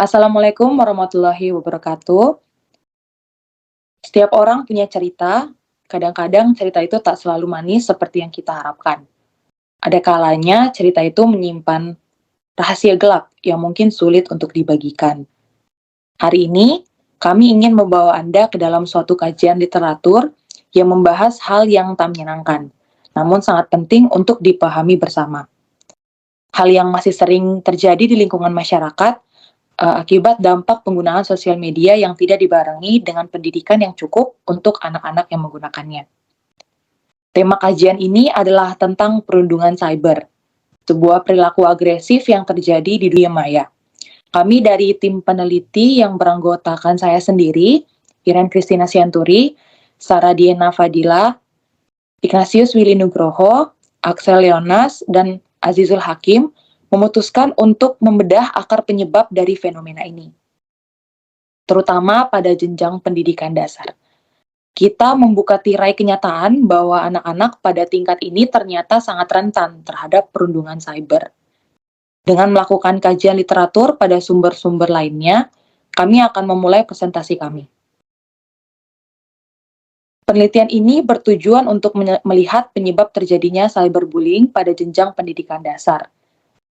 Assalamualaikum warahmatullahi wabarakatuh. Setiap orang punya cerita, kadang-kadang cerita itu tak selalu manis seperti yang kita harapkan. Ada kalanya cerita itu menyimpan rahasia gelap yang mungkin sulit untuk dibagikan. Hari ini, kami ingin membawa Anda ke dalam suatu kajian literatur yang membahas hal yang tak menyenangkan, namun sangat penting untuk dipahami bersama. Hal yang masih sering terjadi di lingkungan masyarakat akibat dampak penggunaan sosial media yang tidak dibarengi dengan pendidikan yang cukup untuk anak-anak yang menggunakannya. Tema kajian ini adalah tentang perundungan cyber, sebuah perilaku agresif yang terjadi di dunia maya. Kami dari tim peneliti yang beranggotakan saya sendiri, Iren Kristina Sianturi, Sarah Diana Fadila, Ignatius Willy Nugroho, Axel Leonas, dan Azizul Hakim, memutuskan untuk membedah akar penyebab dari fenomena ini, terutama pada jenjang pendidikan dasar. Kita membuka tirai kenyataan bahwa anak-anak pada tingkat ini ternyata sangat rentan terhadap perundungan cyber. Dengan melakukan kajian literatur pada sumber-sumber lainnya, kami akan memulai presentasi kami. Penelitian ini bertujuan untuk melihat penyebab terjadinya cyberbullying pada jenjang pendidikan dasar.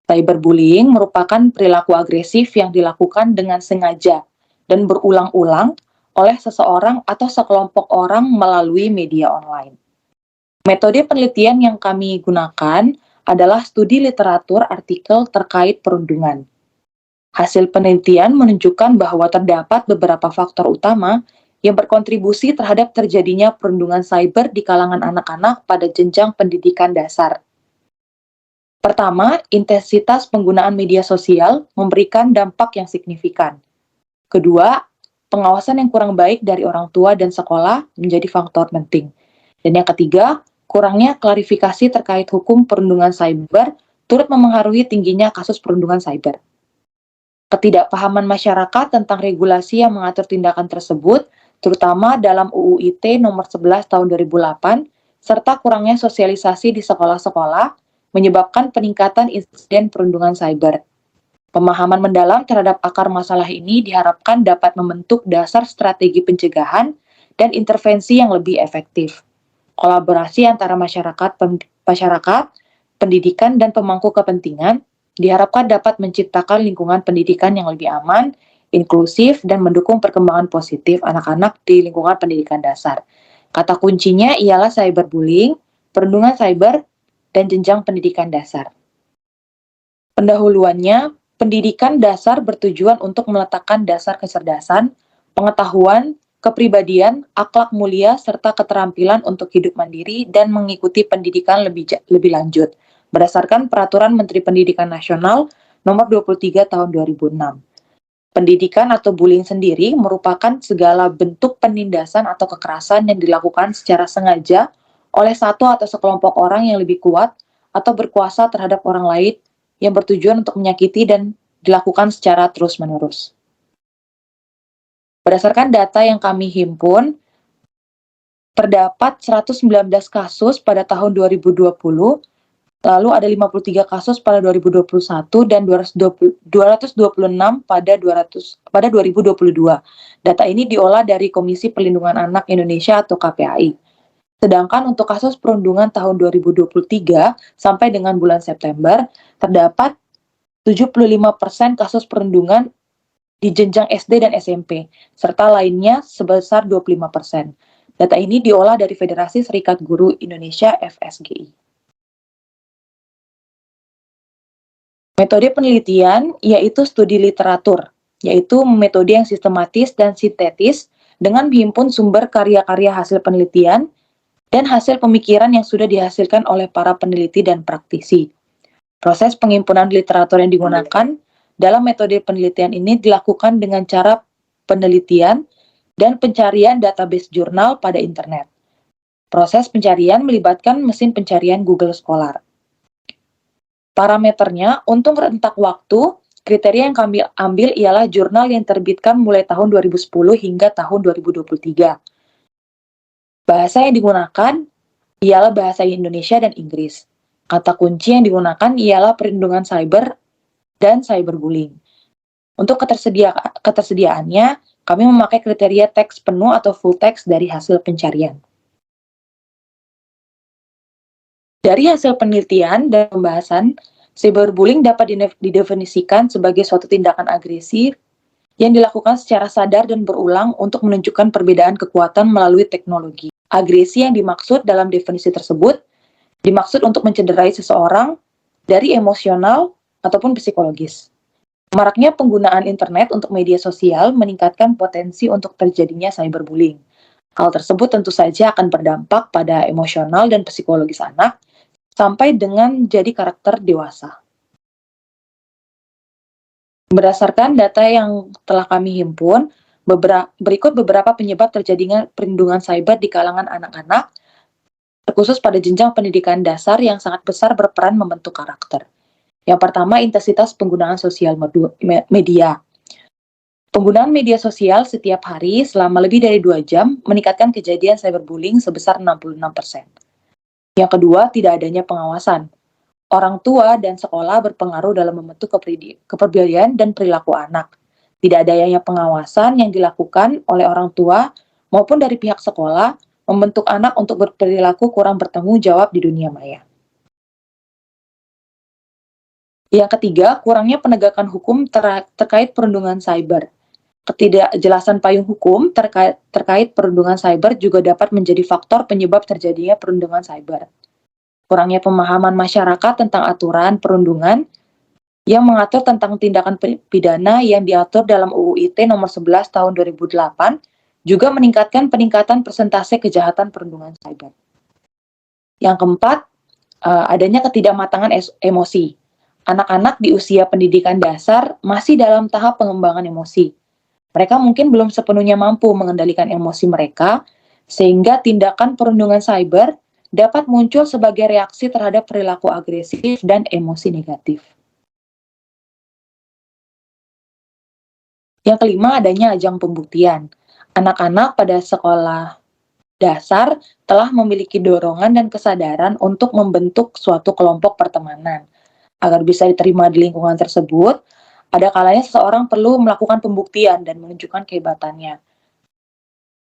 Cyberbullying merupakan perilaku agresif yang dilakukan dengan sengaja dan berulang-ulang oleh seseorang atau sekelompok orang melalui media online. Metode penelitian yang kami gunakan adalah studi literatur artikel terkait perundungan. Hasil penelitian menunjukkan bahwa terdapat beberapa faktor utama yang berkontribusi terhadap terjadinya perundungan cyber di kalangan anak-anak pada jenjang pendidikan dasar. Pertama, intensitas penggunaan media sosial memberikan dampak yang signifikan. Kedua, pengawasan yang kurang baik dari orang tua dan sekolah menjadi faktor penting. Dan yang ketiga, kurangnya klarifikasi terkait hukum perundungan cyber turut memengaruhi tingginya kasus perundungan cyber. Ketidakpahaman masyarakat tentang regulasi yang mengatur tindakan tersebut, terutama dalam UU ITE nomor 11 tahun 2008, serta kurangnya sosialisasi di sekolah-sekolah, menyebabkan peningkatan insiden perundungan cyber. Pemahaman mendalam terhadap akar masalah ini diharapkan dapat membentuk dasar strategi pencegahan dan intervensi yang lebih efektif. Kolaborasi antara masyarakat, pendidikan, dan pemangku kepentingan diharapkan dapat menciptakan lingkungan pendidikan yang lebih aman, inklusif, dan mendukung perkembangan positif anak-anak di lingkungan pendidikan dasar. Kata kuncinya ialah cyberbullying, perundungan cyber, dan jenjang pendidikan dasar. Pendahuluannya, pendidikan dasar bertujuan untuk meletakkan dasar kecerdasan, pengetahuan, kepribadian, akhlak mulia, serta keterampilan untuk hidup mandiri dan mengikuti pendidikan lebih lanjut, berdasarkan Peraturan Menteri Pendidikan Nasional Nomor 23 Tahun 2006. Pendidikan atau bullying sendiri merupakan segala bentuk penindasan atau kekerasan yang dilakukan secara sengaja oleh satu atau sekelompok orang yang lebih kuat atau berkuasa terhadap orang lain yang bertujuan untuk menyakiti dan dilakukan secara terus-menerus. Berdasarkan data yang kami himpun, terdapat 119 kasus pada tahun 2020, lalu ada 53 kasus pada 2021 dan 226 pada 2022. Data ini diolah dari Komisi Perlindungan Anak Indonesia atau KPAI. Sedangkan untuk kasus perundungan tahun 2023 sampai dengan bulan September, terdapat 75% kasus perundungan di jenjang SD dan SMP, serta lainnya sebesar 25%. Data ini diolah dari Federasi Serikat Guru Indonesia (FSGI). Metode penelitian yaitu studi literatur, yaitu metode yang sistematis dan sintetis dengan menghimpun sumber karya-karya hasil penelitian dan hasil pemikiran yang sudah dihasilkan oleh para peneliti dan praktisi. Proses penghimpunan literatur yang digunakan dalam metode penelitian ini dilakukan dengan cara penelitian dan pencarian database jurnal pada internet. Proses pencarian melibatkan mesin pencarian Google Scholar. Parameternya, untuk rentak waktu, kriteria yang kami ambil ialah jurnal yang terbitkan mulai tahun 2010 hingga tahun 2023. Bahasa yang digunakan ialah bahasa Indonesia dan Inggris. Kata kunci yang digunakan ialah perlindungan cyber dan cyberbullying. Untuk ketersediaannya, kami memakai kriteria teks penuh atau full text dari hasil pencarian. Dari hasil penelitian dan pembahasan, cyberbullying dapat didefinisikan sebagai suatu tindakan agresif yang dilakukan secara sadar dan berulang untuk menunjukkan perbedaan kekuatan melalui teknologi. Agresi yang dimaksud dalam definisi tersebut dimaksud untuk mencederai seseorang dari emosional ataupun psikologis. Maraknya penggunaan internet untuk media sosial meningkatkan potensi untuk terjadinya cyberbullying. Hal tersebut tentu saja akan berdampak pada emosional dan psikologis anak sampai dengan jadi karakter dewasa. Berdasarkan data yang telah kami himpun, berikut beberapa penyebab terjadinya perlindungan cyber di kalangan anak-anak, terkhusus pada jenjang pendidikan dasar yang sangat besar berperan membentuk karakter. Yang pertama, intensitas penggunaan sosial media. Penggunaan media sosial setiap hari selama lebih dari 2 jam meningkatkan kejadian cyberbullying sebesar 66%. Yang kedua, tidak adanya pengawasan. Orang tua dan sekolah berpengaruh dalam membentuk kepribadian dan perilaku anak. Tidak adanya pengawasan yang dilakukan oleh orang tua maupun dari pihak sekolah membentuk anak untuk berperilaku kurang bertanggung jawab di dunia maya. Yang ketiga, kurangnya penegakan hukum terkait perlindungan cyber. Ketidakjelasan payung hukum terkait perlindungan cyber juga dapat menjadi faktor penyebab terjadinya perlindungan cyber. Kurangnya pemahaman masyarakat tentang aturan perundungan yang mengatur tentang tindakan pidana yang diatur dalam UU ITE nomor 11 tahun 2008 juga meningkatkan persentase kejahatan perundungan cyber. Yang keempat, adanya ketidakmatangan emosi. Anak-anak di usia pendidikan dasar masih dalam tahap pengembangan emosi. Mereka mungkin belum sepenuhnya mampu mengendalikan emosi mereka, sehingga tindakan perundungan cyber dapat muncul sebagai reaksi terhadap perilaku agresif dan emosi negatif. Yang kelima, adanya ajang pembuktian. Anak-anak pada sekolah dasar telah memiliki dorongan dan kesadaran untuk membentuk suatu kelompok pertemanan. Agar bisa diterima di lingkungan tersebut, ada kalanya seseorang perlu melakukan pembuktian dan menunjukkan kehebatannya.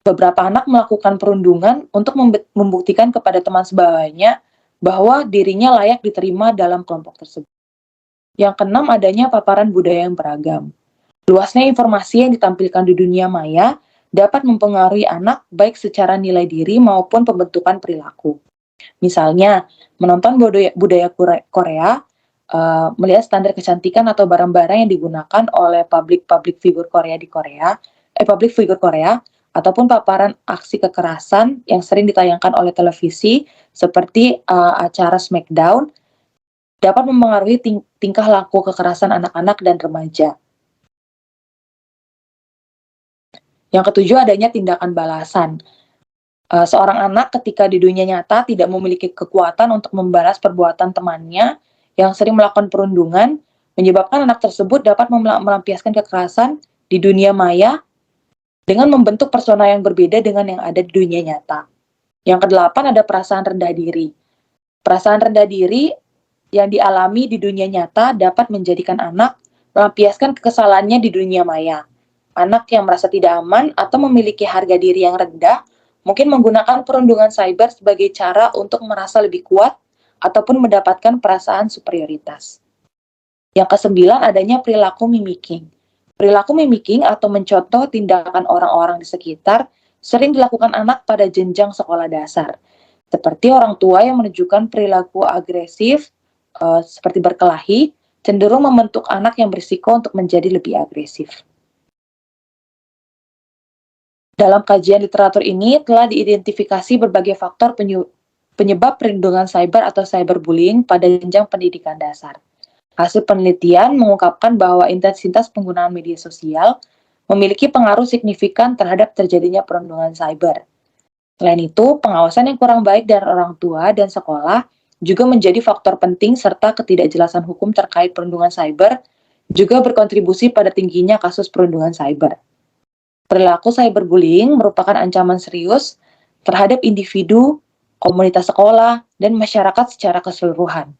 Beberapa anak melakukan perundungan untuk membuktikan kepada teman sebawahnya bahwa dirinya layak diterima dalam kelompok tersebut. Yang keenam, adanya paparan budaya yang beragam. Luasnya informasi yang ditampilkan di dunia maya dapat mempengaruhi anak baik secara nilai diri maupun pembentukan perilaku. Misalnya, menonton budaya Korea, melihat standar kecantikan atau barang-barang yang digunakan oleh public figure Korea, ataupun paparan aksi kekerasan yang sering ditayangkan oleh televisi seperti acara Smackdown dapat mempengaruhi tingkah laku kekerasan anak-anak dan remaja. Yang ketujuh, adanya tindakan balasan. Seorang anak ketika di dunia nyata tidak memiliki kekuatan untuk membalas perbuatan temannya yang sering melakukan perundungan, menyebabkan anak tersebut dapat melampiaskan kekerasan di dunia maya dengan membentuk persona yang berbeda dengan yang ada di dunia nyata. Yang kedelapan, ada perasaan rendah diri. Perasaan rendah diri yang dialami di dunia nyata dapat menjadikan anak melampiaskan kekesalannya di dunia maya. Anak yang merasa tidak aman atau memiliki harga diri yang rendah mungkin menggunakan perundungan cyber sebagai cara untuk merasa lebih kuat ataupun mendapatkan perasaan superioritas. Yang kesembilan, adanya perilaku mimicking. Perilaku mimicking atau mencontoh tindakan orang-orang di sekitar sering dilakukan anak pada jenjang sekolah dasar, seperti orang tua yang menunjukkan perilaku agresif seperti berkelahi, cenderung membentuk anak yang berisiko untuk menjadi lebih agresif. Dalam kajian literatur ini telah diidentifikasi berbagai faktor penyebab perlindungan cyber atau cyberbullying pada jenjang pendidikan dasar. Hasil penelitian mengungkapkan bahwa intensitas penggunaan media sosial memiliki pengaruh signifikan terhadap terjadinya perundungan cyber. Selain itu, pengawasan yang kurang baik dari orang tua dan sekolah juga menjadi faktor penting serta ketidakjelasan hukum terkait perundungan cyber juga berkontribusi pada tingginya kasus perundungan cyber. Perilaku cyberbullying merupakan ancaman serius terhadap individu, komunitas sekolah, dan masyarakat secara keseluruhan.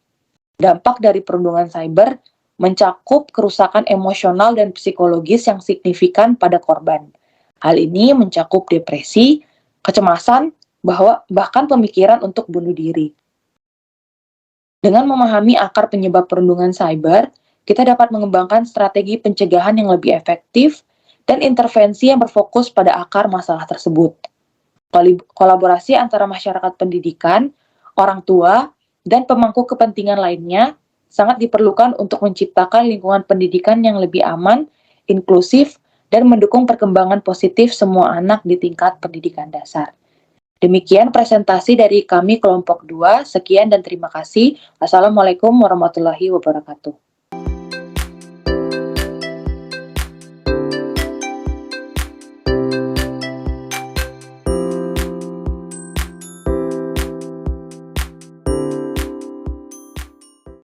Dampak dari perundungan cyber mencakup kerusakan emosional dan psikologis yang signifikan pada korban. Hal ini mencakup depresi, kecemasan, bahkan pemikiran untuk bunuh diri. Dengan memahami akar penyebab perundungan cyber, kita dapat mengembangkan strategi pencegahan yang lebih efektif dan intervensi yang berfokus pada akar masalah tersebut. Kolaborasi antara masyarakat pendidikan, orang tua, dan pemangku kepentingan lainnya sangat diperlukan untuk menciptakan lingkungan pendidikan yang lebih aman, inklusif, dan mendukung perkembangan positif semua anak di tingkat pendidikan dasar. Demikian presentasi dari kami kelompok 2. Sekian dan terima kasih. Assalamualaikum warahmatullahi wabarakatuh.